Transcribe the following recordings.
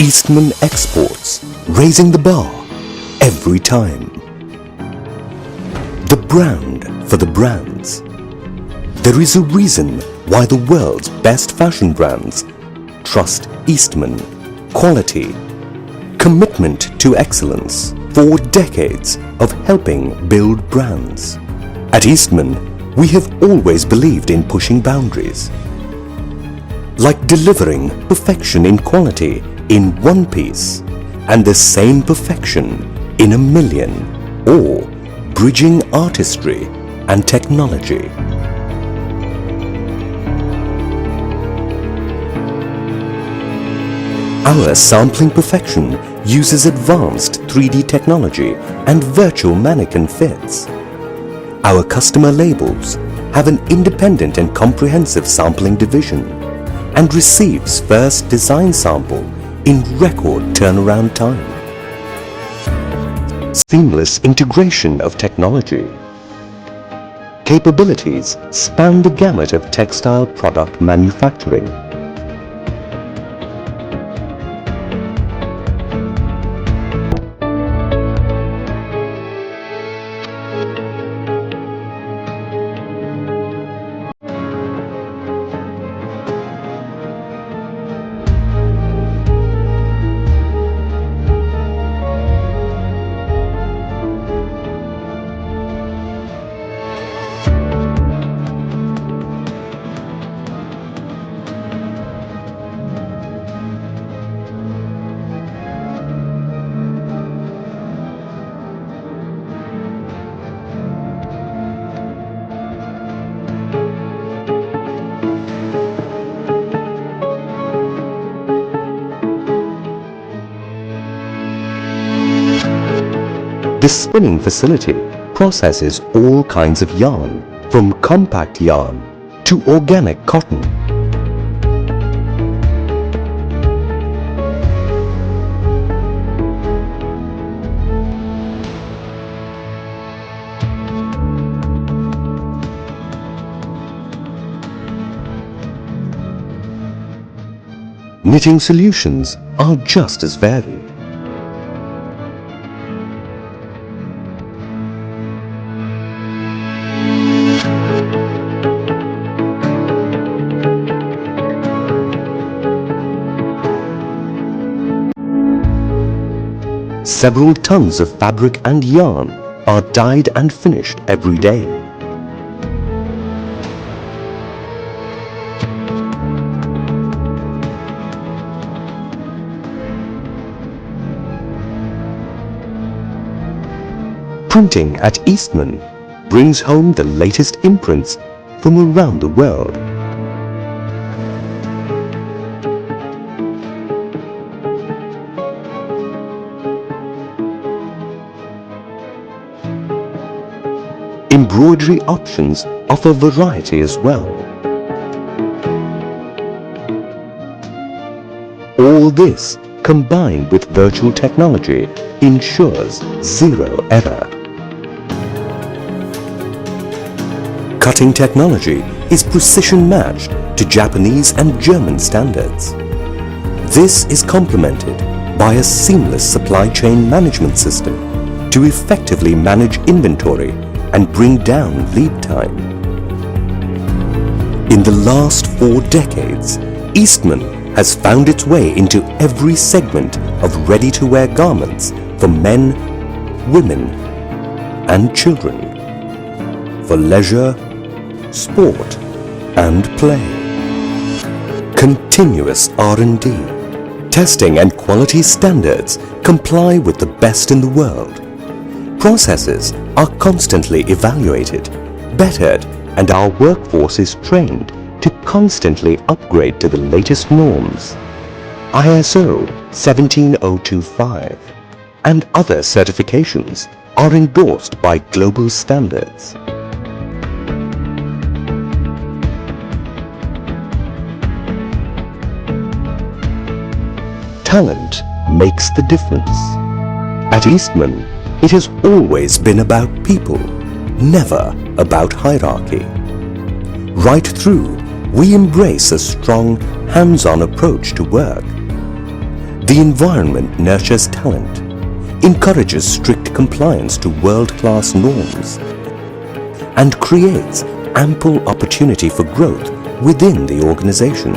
Eastman Exports, raising the bar every time. The brand for the brands. There is a reason why the world's best fashion brands trust Eastman. Quality, commitment to excellence, 4 decades of helping build brands. At Eastman, we have always believed in pushing boundaries. Like delivering perfection in quality in one piece and the same perfection in a million, or bridging artistry and technology. Our sampling perfection uses advanced 3D technology and virtual mannequin fits. Our customer labels have an independent and comprehensive sampling division and receives first design sample in record turnaround time. Seamless integration of technology. Capabilities span the gamut of textile product manufacturing. This spinning facility processes all kinds of yarn, from compact yarn to organic cotton. Knitting solutions are just as varied. Several tons of fabric and yarn are dyed and finished every day. Printing at Eastman brings home the latest imprints from around the world. Embroidery options offer variety as well. All this, combined with virtual technology, ensures zero error. Cutting technology is precision matched to Japanese and German standards. This is complemented by a seamless supply chain management system to effectively manage inventory and bring down lead time. In the last 4 decades, Eastman has found its way into every segment of ready-to-wear garments for men, women, and children, for leisure, sport, and play. Continuous R&D, testing and quality standards comply with the best in the world. Processes are constantly evaluated, bettered, and our workforce is trained to constantly upgrade to the latest norms. ISO 17025 and other certifications are endorsed by global standards. Talent makes the difference. At Eastman, it has always been about people, never about hierarchy. Right through, we embrace a strong, hands-on approach to work. The environment nurtures talent, encourages strict compliance to world-class norms, and creates ample opportunity for growth within the organization.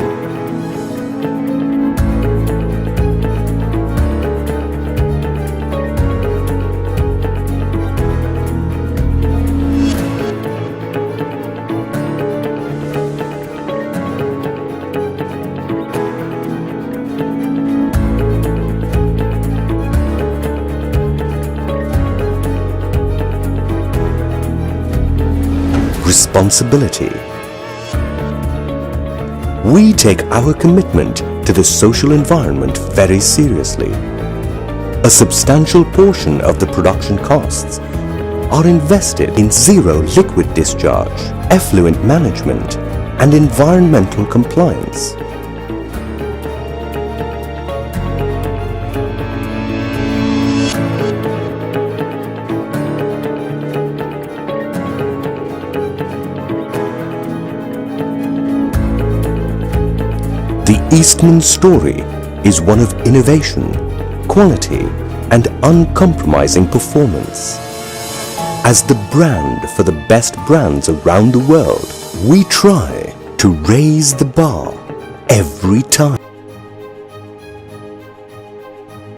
Responsibility. We take our commitment to the social environment very seriously. A substantial portion of the production costs are invested in zero liquid discharge, effluent management, and environmental compliance. The Eastman story is one of innovation, quality, and uncompromising performance. As the brand for the best brands around the world, we try to raise the bar every time.